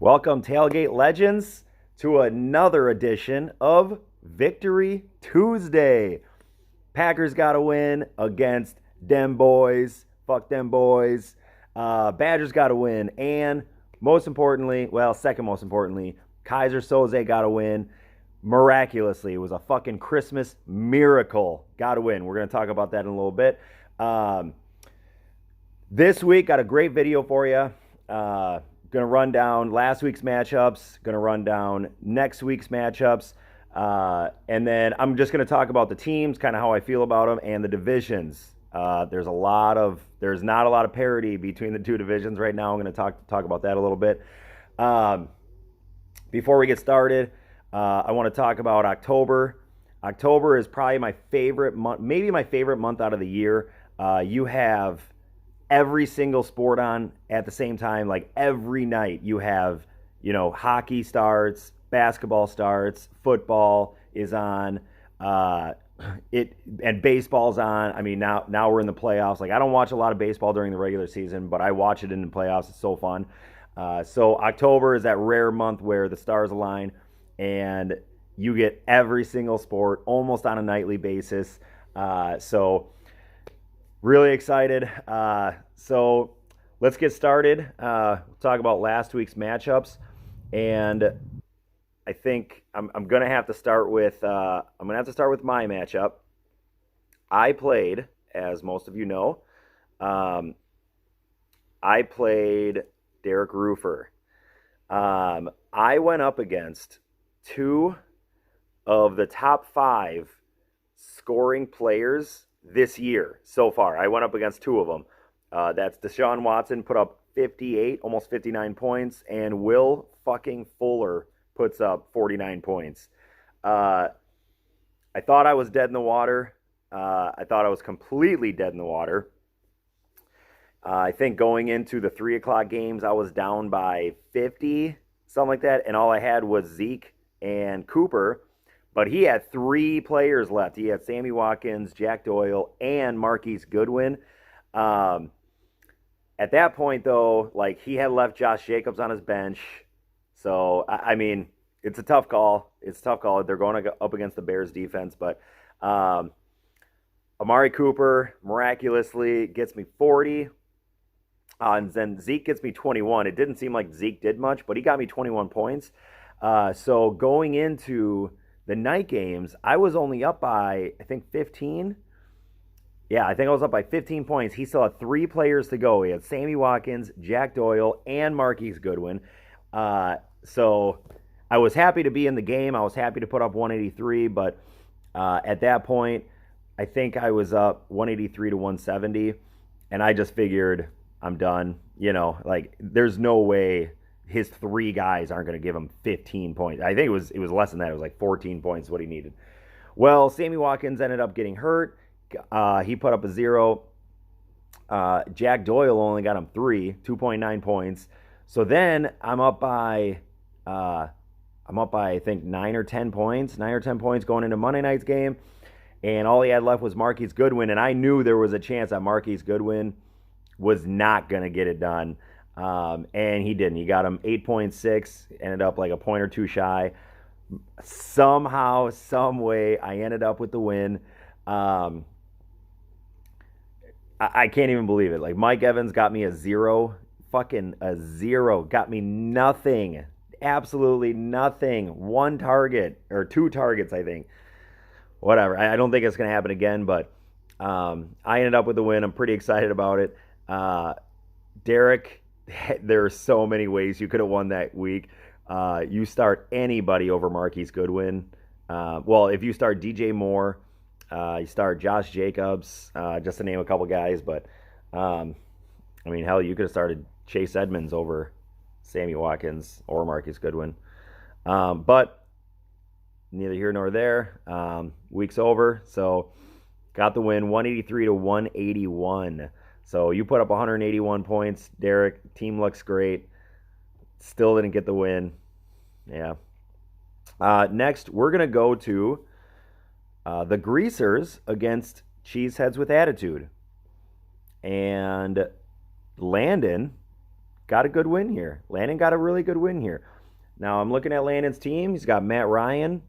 Welcome, Tailgate Legends, to another edition of Victory Tuesday. Packers got a win against them boys. Fuck them boys. Badgers got a win. And most importantly, second most importantly, Kaiser Soze got a win. Miraculously, it was a fucking Christmas miracle. Got a win. We're going to talk about that in a little bit. This week, got a great video for you. Going to run down last week's matchups, going to run down next week's matchups, and then I'm just going to talk about the teams, kind of how I feel about them, and the divisions. There's not a lot of parity between the two divisions right now. I'm going to talk about that a little bit. Before we get started, I want to talk about October. October is probably my favorite month, maybe my favorite month out of the year. You have every single sport on at the same time. Like every night you have, hockey starts, basketball starts, football is on, and baseball's on. I mean, now we're in the playoffs. Like, I don't watch a lot of baseball during the regular season, but I watch it in the playoffs. It's so fun. So October is that rare month where the stars align and you get every single sport almost on a nightly basis. So really excited. So let's get started. We'll talk about last week's matchups, and I think I'm gonna have to start with my matchup. I played, as most of you know, I played Derek Roofer. I went up against two of the top 5 scoring players this year so far. I went up against 2 of them. That's Deshaun Watson, put up 58, almost 59 points, and Will fucking Fuller puts up 49 points. I thought I was dead in the water. I thought I was completely dead in the water. I think going into the 3 o'clock games, I was down by 50, something like that, and all I had was Zeke and Cooper. But he had 3 players left. He had Sammy Watkins, Jack Doyle, and Marquise Goodwin. At that point, though, he had left Josh Jacobs on his bench. So, I mean, it's a tough call. They're going up against the Bears defense. But Amari Cooper miraculously gets me 40. And then Zeke gets me 21. It didn't seem like Zeke did much, but he got me 21 points. So going into the night games, I was only up by, I think, 15. Yeah, I think I was up by 15 points. He still had 3 players to go. He had Sammy Watkins, Jack Doyle, and Marquise Goodwin. So I was happy to be in the game. I was happy to put up 183, but at that point, I think I was up 183 to 170, and I just figured I'm done. There's no way his 3 guys aren't going to give him 15 points. I think it was less than that. It was like 14 points what he needed. Well, Sammy Watkins ended up getting hurt. He put up a 0. Jack Doyle only got him 2.9 points. So then I'm up by I think 9 or 10 points going into Monday night's game, and all he had left was Marquise Goodwin, and I knew there was a chance that Marquise Goodwin was not going to get it done. And he didn't. He got him 8.6, ended up like a point or 2 shy. Somehow, some way, I ended up with the win. I can't even believe it. Like, Mike Evans got me a 0. Fucking a 0. Got me nothing. Absolutely nothing. 1 target, or 2 targets, I think. Whatever. I don't think it's going to happen again, but I ended up with the win. I'm pretty excited about it. Derek, there are so many ways you could have won that week. You start anybody over Marquise Goodwin. If you start DJ Moore, you start Josh Jacobs, just to name a couple guys. But, hell, you could have started Chase Edmonds over Sammy Watkins or Marquise Goodwin. But neither here nor there. Week's over, so got the win, 183 to 181. So you put up 181 points, Derek. Team looks great. Still didn't get the win. Yeah. Next, we're going to go to the Greasers against Cheeseheads with Attitude. And Landon got a good win here. Landon got a really good win here. Now I'm looking at Landon's team. He's got Matt Ryan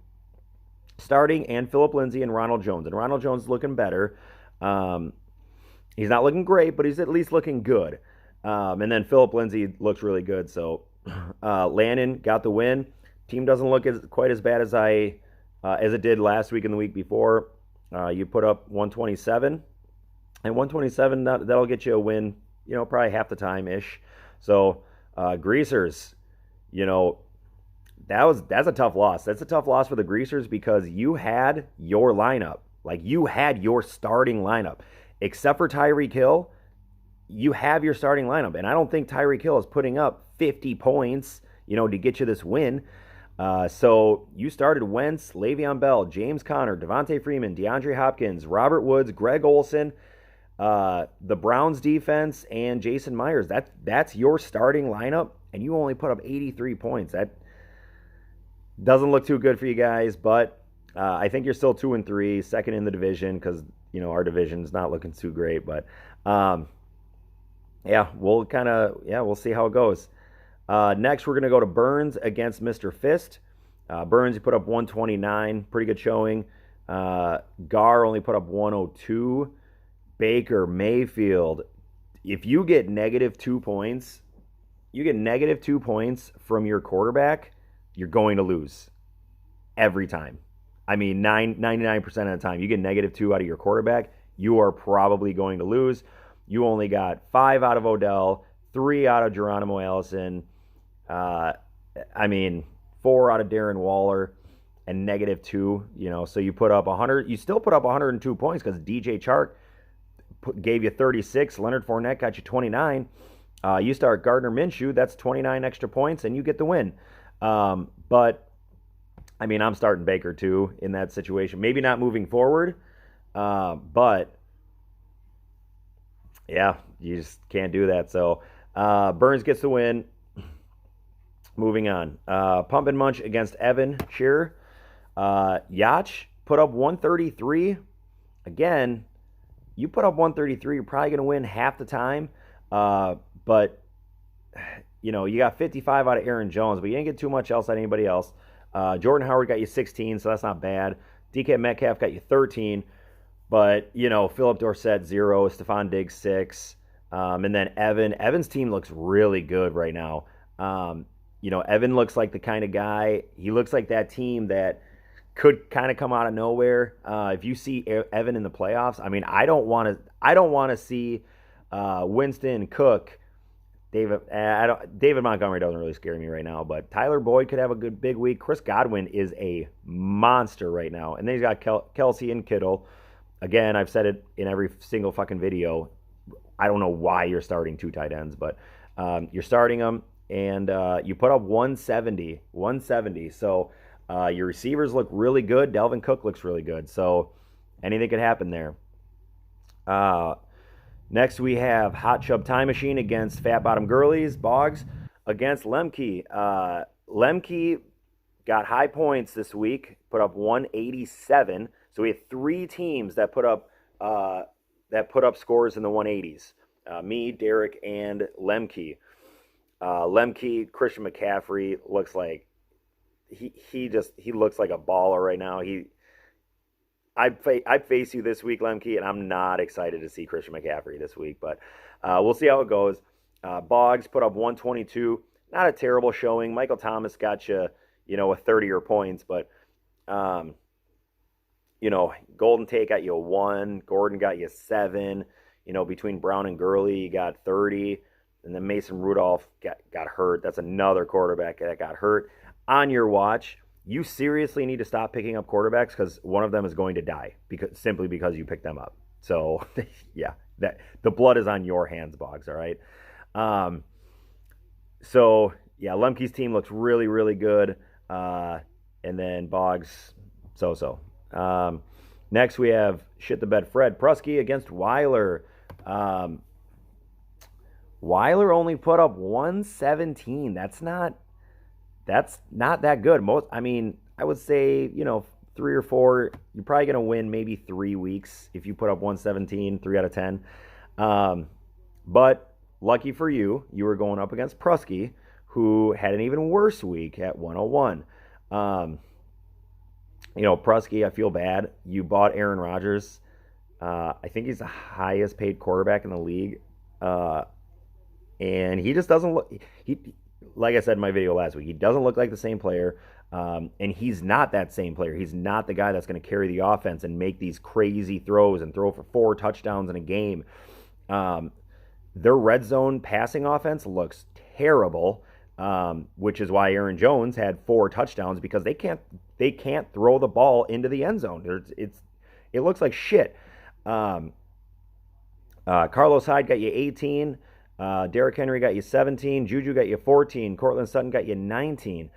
starting and Philip Lindsay and Ronald Jones. And Ronald Jones is looking better. He's not looking great, but he's at least looking good. And then Philip Lindsay looks really good. So Landon got the win. Team doesn't look quite as bad as it did last week and the week before. You put up 127, and 127 that'll get you a win. Probably half the time ish. So Greasers, that's a tough loss. That's a tough loss for the Greasers because you had your lineup, like you had your starting lineup, except for Tyreek Hill. You have your starting lineup, and I don't think Tyreek Hill is putting up 50 points, to get you this win. So you started Wentz, Le'Veon Bell, James Conner, Devontae Freeman, DeAndre Hopkins, Robert Woods, Greg Olsen, the Browns defense, and Jason Myers. That's your starting lineup, and you only put up 83 points. That doesn't look too good for you guys, but I think you're still 2-3, second in the division because our division's not looking too great. But we'll see how it goes. Next, we're going to go to Burns against Mr. Fist. Burns, he put up 129, pretty good showing. Gar only put up 102. Baker Mayfield, if you get -2 points, from your quarterback, you're going to lose every time. I mean, 99% of the time, you get -2 out of your quarterback, you are probably going to lose. You only got 5 out of Odell, 3 out of Geronimo Allison, 4 out of Darren Waller, and -2. So you put up 100. You still put up 102 points because DJ Chark gave you 36. Leonard Fournette got you 29. You start Gardner Minshew, that's 29 extra points, and you get the win. But I'm starting Baker too in that situation. Maybe not moving forward, but yeah, you just can't do that. So Burns gets the win. Moving on. Pump and Munch against Evan Shearer. Yacht put up 133. Again, you put up 133, you're probably going to win half the time. But, you got 55 out of Aaron Jones, but you didn't get too much else out of anybody else. Jordan Howard got you 16, so that's not bad. DK Metcalf got you 13. But, Philip Dorsett, 0. Stephon Diggs, 6. And then Evan's team looks really good right now. Evan looks like the kind of guy, he looks like that team that could kind of come out of nowhere. If you see Evan in the playoffs, I don't want to see Winston, Cook, David Montgomery doesn't really scare me right now, but Tyler Boyd could have a good big week. Chris Godwin is a monster right now, and then he's got Kelsey and Kittle. Again, I've said it in every single fucking video. I don't know why you're starting 2 tight ends, but you're starting them, and you put up 170. So your receivers look really good. Delvin Cook looks really good. So anything could happen there. Next, we have Hot Chub Time Machine against Fat Bottom Girlies. Boggs against Lemke. Lemke got high points this week, put up 187. So we had 3 teams that put up scores in the 180s. Me, Derek, and Lemke. Lemke, Christian McCaffrey looks like he looks like a baller right now. I'd face you this week, Lemke, and I'm not excited to see Christian McCaffrey this week, but we'll see how it goes. Boggs put up 122, not a terrible showing. Michael Thomas got you, with 30 points, but Golden Tate got you a 1, Gordon got you 7. Between Brown and Gurley, you got 30, and then Mason Rudolph got hurt. That's another quarterback that got hurt on your watch. You seriously need to stop picking up quarterbacks because one of them is going to die simply because you picked them up. So, yeah, the blood is on your hands, Boggs, all right? Lemke's team looks really, really good. And then Boggs, so-so. Next, we have Shit the Bed Fred Prusky against Weiler. Weiler only put up 117. That's not that good. I would say, 3 or 4, you're probably going to win maybe 3 weeks if you put up 117, 3 out of 10. But lucky for you, you were going up against Prusky, who had an even worse week at 101. Prusky, I feel bad. You bought Aaron Rodgers. I think he's the highest paid quarterback in the league. And he just doesn't look, like I said in my video last week, he doesn't look like the same player. And he's not that same player. He's not the guy that's going to carry the offense and make these crazy throws and throw for 4 touchdowns in a game. Their red zone passing offense looks terrible, which is why Aaron Jones had 4 touchdowns, because they can't throw the ball into the end zone. It looks like shit. Carlos Hyde got you 18. Derrick Henry got you 17. Juju got you 14. Cortland Sutton got you 19.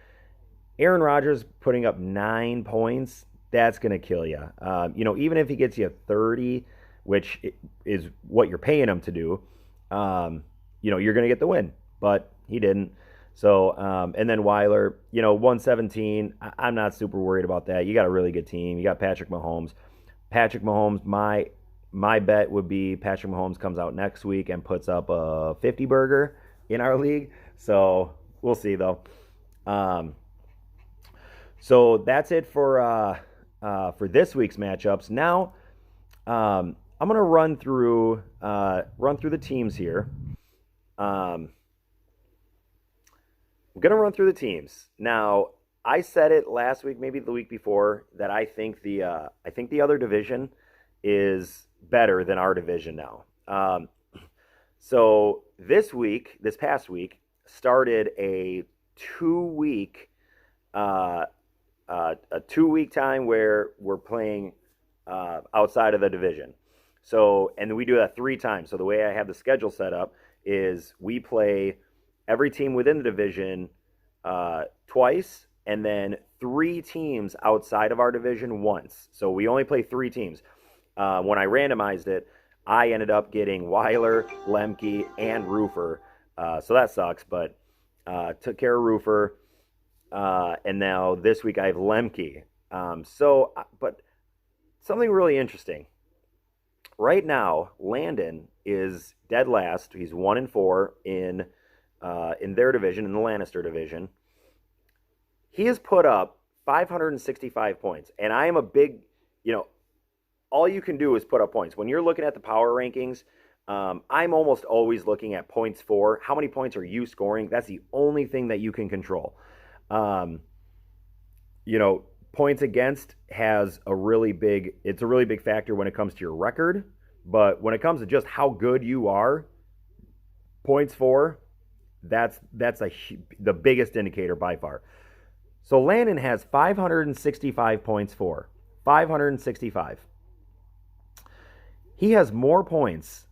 Aaron Rodgers putting up 9 points, that's going to kill you. Even if he gets you 30, which is what you're paying him to do, you're going to get the win. But he didn't. So, and then Weiler, 117. I'm not super worried about that. You got a really good team. You got Patrick Mahomes. My bet would be Patrick Mahomes comes out next week and puts up a 50 burger in our league. So we'll see, though. So that's it for this week's matchups. Now, I'm gonna run through the teams here. I'm gonna run through the teams. Now, I said it last week, maybe the week before, that I think the other division is better than our division now. So this past week, started a 2-week time where we're playing outside of the division. So, and we do that 3 times. So the way I have the schedule set up is we play every team within the division twice, and then 3 teams outside of our division once. So we only play 3 teams. When I randomized it, I ended up getting Weiler, Lemke, and Roofer. So that sucks, but took care of Roofer. And now this week I have Lemke. But something really interesting. Right now, Landon is dead last. He's 1-4 in their division, in the Lannister division. He has put up 565 points, and I am a big, all you can do is put up points. When you're looking at the power rankings, I'm almost always looking at points for. How many points are you scoring? That's the only thing that you can control. Points against has a really big factor when it comes to your record, but when it comes to just how good you are, points for, that's the biggest indicator by far. So Landon has 565 points for. 565. He has more points.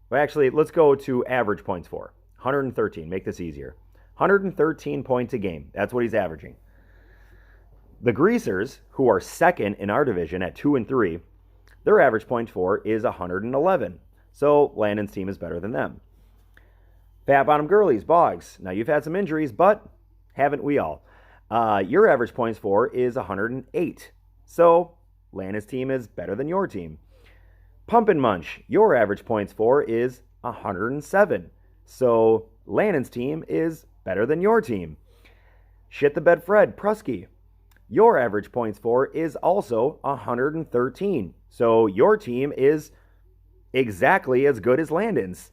Well, actually, let's go to average points for. 113. Make this easier. 113 points a game. That's what he's averaging. The Greasers, who are second in our division at 2-3, their average points for is 111. So Landon's team is better than them. Fat Bottom Girlies, Boggs. Now you've had some injuries, but haven't we all? Your average points for is 108. So Landon's team is better than your team. Pumpin' Munch, your average points for is 107. So Landon's team is better than your team. Shit the Bed Fred, Prusky, your average points for is also 113. So your team is exactly as good as Landon's.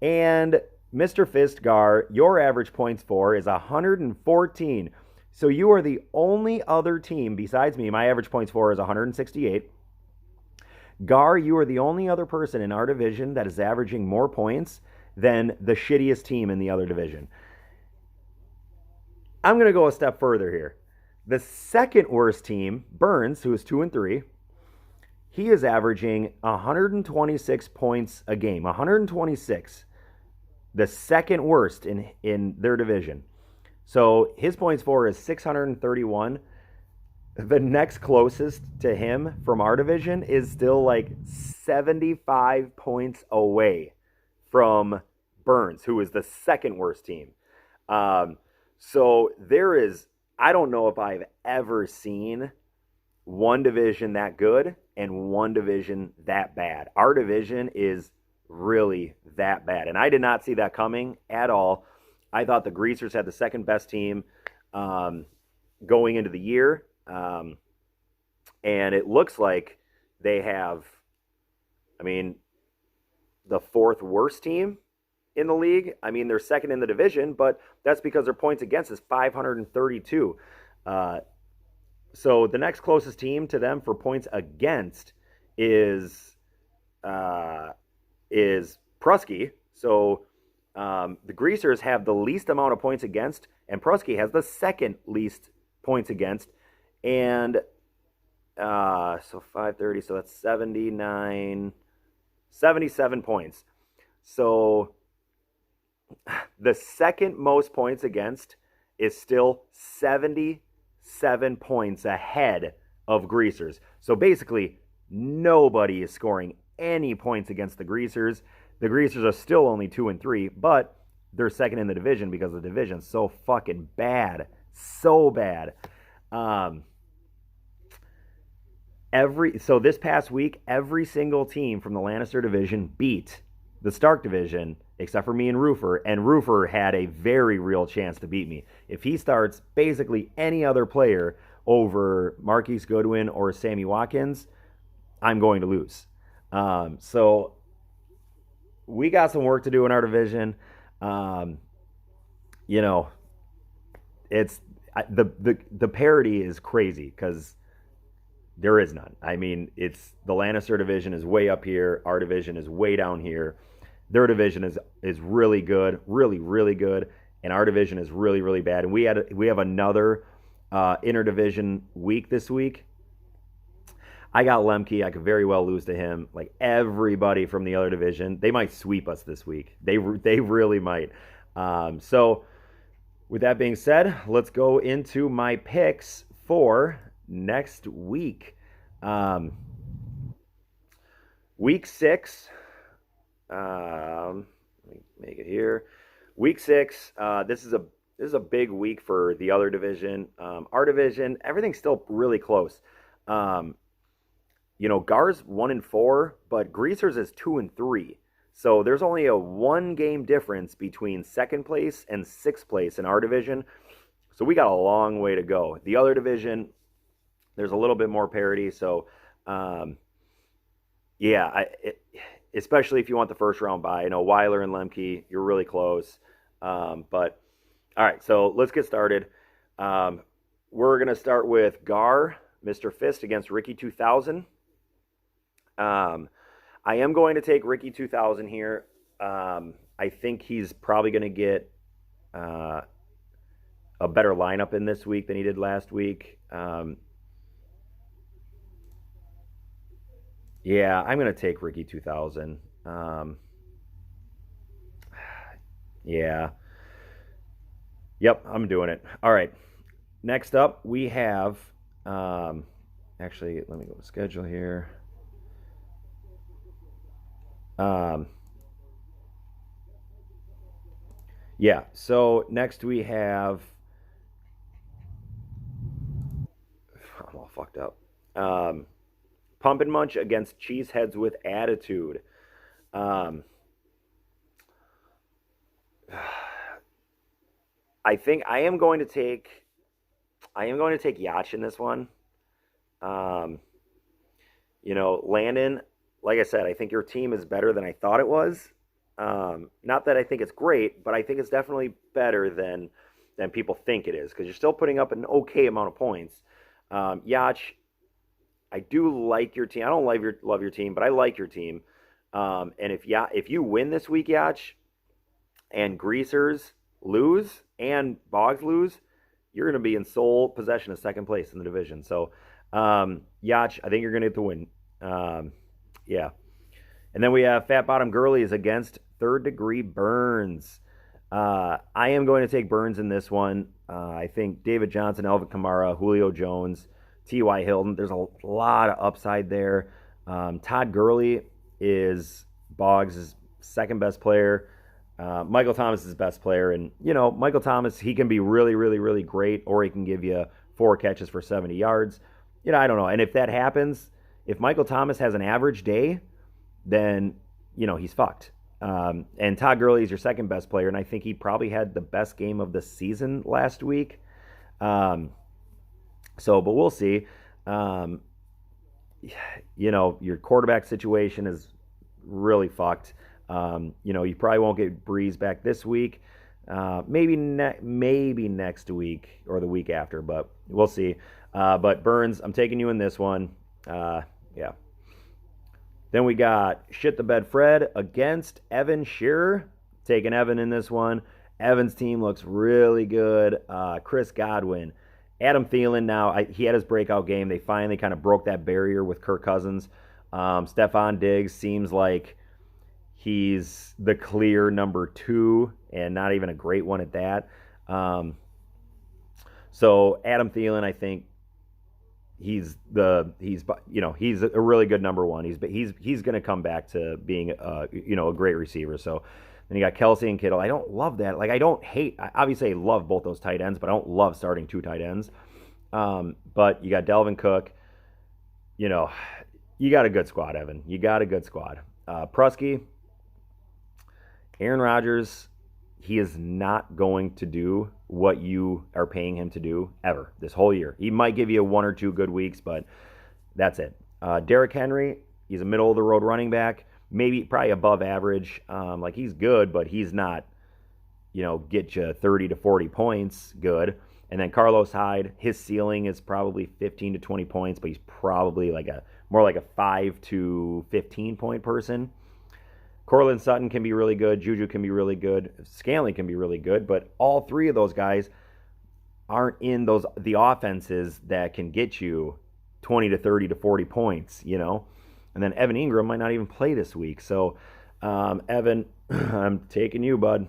And Mr. Fistgar, your average points for is 114. So you are the only other team besides me. My average points for is 168. Gar, you are the only other person in our division that is averaging more points than the shittiest team in the other division. I'm going to go a step further here. The second worst team, Burns, who is 2-3, he is averaging 126 points a game. 126. The second worst in their division. So his points for is 631. The next closest to him from our division is still like 75 points away from Burns, who is the second worst team. So there is, I don't know if I've ever seen one division that good and one division that bad. Our division is really that bad. And I did not see that coming at all. I thought the Greasers had the second best team um, going into the year. And it looks like they have, I mean, the fourth worst team in the league. I mean, they're second in the division, but that's because their points against is 532. Uh, so the next closest team to them for points against is uh, is Prusky. So the Greasers have the least amount of points against, and Prusky has the second least points against. And so 530, so that's 79, 77 points. So the second most points against is still 77 points ahead of Greasers. So basically, nobody is scoring any points against the Greasers. The Greasers are still only 2-3, but they're second in the division because the division's so fucking bad. So bad. So this past week, every single team from the Lannister division beat the Stark division, except for me and Roofer had a very real chance to beat me. If he starts basically any other player over Marquise Goodwin or Sammy Watkins, I'm going to lose. So we got some work to do in our division. You know, it's the parity is crazy because there is none. I mean, it's the Lannister division is way up here. Our division is way down here. Their division is really good, really, really good. And our division is really, really bad. And we have another interdivision week this week. I got Lemke. I could very well lose to him. Like everybody from the other division, they might sweep us this week. They really might. So with that being said, let's go into my picks for next week. Week 6. Let me make it here. Week 6. This is a big week for the other division. Our division, everything's still really close. Gar's 1-4, but Greasers is 2-3. So there's only a 1-game difference between second place and sixth place in our division. So we got a long way to go. The other division, there's a little bit more parity. So, especially if you want the first round bye. I know Weiler and Lemke, you're really close. But all right, so let's get started. We're going to start with Gar, Mr. Fist against Ricky 2000. I am going to take Ricky 2000 here. I think he's probably going to get a better lineup in this week than he did last week. Yeah, I'm going to take Ricky 2000. Yeah. Yep, I'm doing it. All right. Next up, we have... actually, let me go to schedule here. Yeah, so next we have... I'm all fucked up. Pump and Munch against Cheeseheads with Attitude. I think I am going to take Yacht in this one. Landon, like I said, I think your team is better than I thought it was. Not that I think it's great, but I think it's definitely better than people think it is because you're still putting up an okay amount of points. Yacht, I do like your team. I don't love your team, but I like your team. And if you win this week, Yacht, and Greasers lose and Boggs lose, you're going to be in sole possession of second place in the division. So, Yacht, I think you're going to get the win. Yeah. And then we have Fat Bottom Girlies against Third Degree Burns. I am going to take Burns in this one. I think David Johnson, Elvin Kamara, Julio Jones, T.Y. Hilton, there's a lot of upside there. Todd Gurley is Boggs' second best player. Michael Thomas is his best player. And, Michael Thomas, he can be really, really, really great, or he can give you 4 catches for 70 yards. I don't know. And if that happens, if Michael Thomas has an average day, then, he's fucked. And Todd Gurley is your second best player, and I think he probably had the best game of the season last week. But we'll see. Um, your quarterback situation is really fucked. You probably won't get Breeze back this week. Maybe next week or the week after, but we'll see. But Burns, I'm taking you in this one. Yeah. Then we got Shit the Bed Fred against Evan Shearer. Taking Evan in this one. Evan's team looks really good. Chris Godwin. Adam Thielen now, he had his breakout game. They finally kind of broke that barrier with Kirk Cousins. Stephon Diggs seems like he's the clear number 2 and not even a great one at that. So Adam Thielen, I think he's a really good number 1. He's going to come back to being a great receiver. So then you got Kelsey and Kittle. I don't love that. Like, obviously I love both those tight ends, but I don't love starting 2 tight ends. But you got Delvin Cook. You got a good squad, Evan. You got a good squad. Prusky, Aaron Rodgers, he is not going to do what you are paying him to do ever this whole year. He might give you 1 or 2 good weeks, but that's it. Derrick Henry, he's a middle-of-the-road running back. Probably above average. He's good, but he's not, get you 30 to 40 points good. And then Carlos Hyde, his ceiling is probably 15 to 20 points, but he's probably more like a 5 to 15 point person. Cortland Sutton can be really good. Juju can be really good. Scanlon can be really good. But all 3 of those guys aren't in the offenses that can get you 20 to 30 to 40 points, And then Evan Ingram might not even play this week. So, Evan, I'm taking you, bud.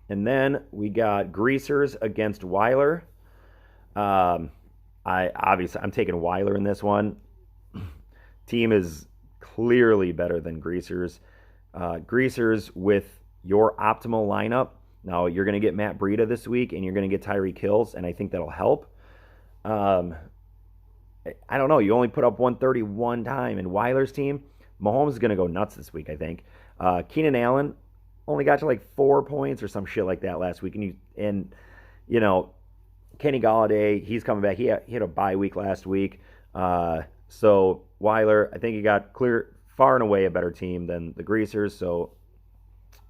And then we got Greasers against Weiler. I'm taking Weiler in this one. Team is clearly better than Greasers. Greasers with your optimal lineup. Now, you're going to get Matt Breida this week, and you're going to get Tyreek Hills, and I think that'll help. I don't know. You only put up 130 one time. In Weiler's team, Mahomes is going to go nuts this week, I think. Keenan Allen only got to 4 points or some shit like that last week. And Kenny Golladay, he's coming back. He had a bye week last week. So Weiler, I think he got far and away a better team than the Greasers. So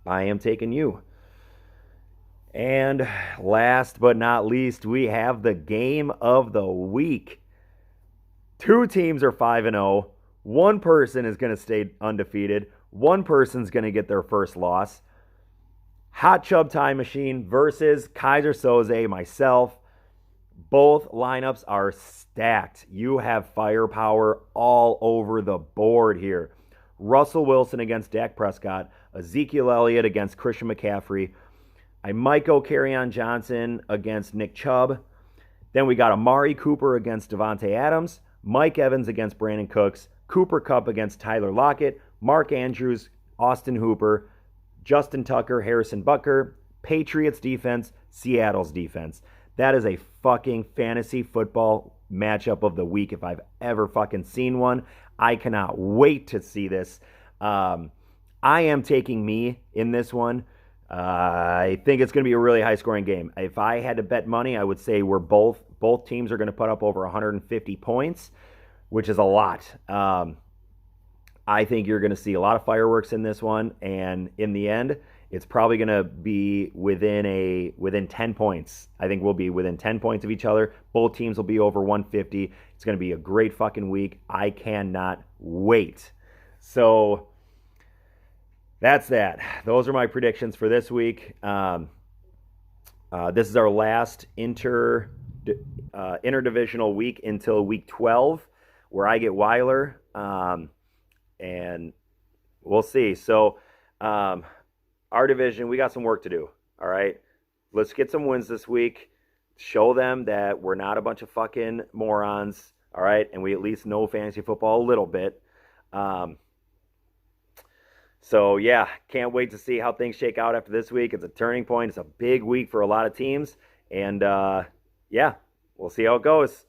I am taking you. And last but not least, we have the game of the week. 2 teams are 5-0. 1 person is going to stay undefeated. 1 person's going to get their first loss. Hot Chub Time Machine versus Kaiser Soze, myself. Both lineups are stacked. You have firepower all over the board here. Russell Wilson against Dak Prescott. Ezekiel Elliott against Christian McCaffrey. I might go Kerryon Johnson against Nick Chubb. Then we got Amari Cooper against Devontae Adams. Mike Evans against Brandon Cooks. Cooper Kupp against Tyler Lockett. Mark Andrews, Austin Hooper. Justin Tucker, Harrison Butker. Patriots defense, Seattle's defense. That is a fucking fantasy football matchup of the week if I've ever fucking seen one. I cannot wait to see this. I am taking me in this one. I think it's going to be a really high-scoring game. If I had to bet money, I would say both teams are going to put up over 150 points, which is a lot. I think you're going to see a lot of fireworks in this one, and in the end, it's probably going to be within 10 points. I think we'll be within 10 points of each other. Both teams will be over 150. It's going to be a great fucking week. I cannot wait. So that's that. Those are my predictions for this week. This is our last interdivisional week until week 12, where I get Weiler, and we'll see. So our division, we got some work to do, all right? Let's get some wins this week. Show them that we're not a bunch of fucking morons, all right? And we at least know fantasy football a little bit. So, yeah, can't wait to see how things shake out after this week. It's a turning point. It's a big week for a lot of teams. And, yeah, we'll see how it goes.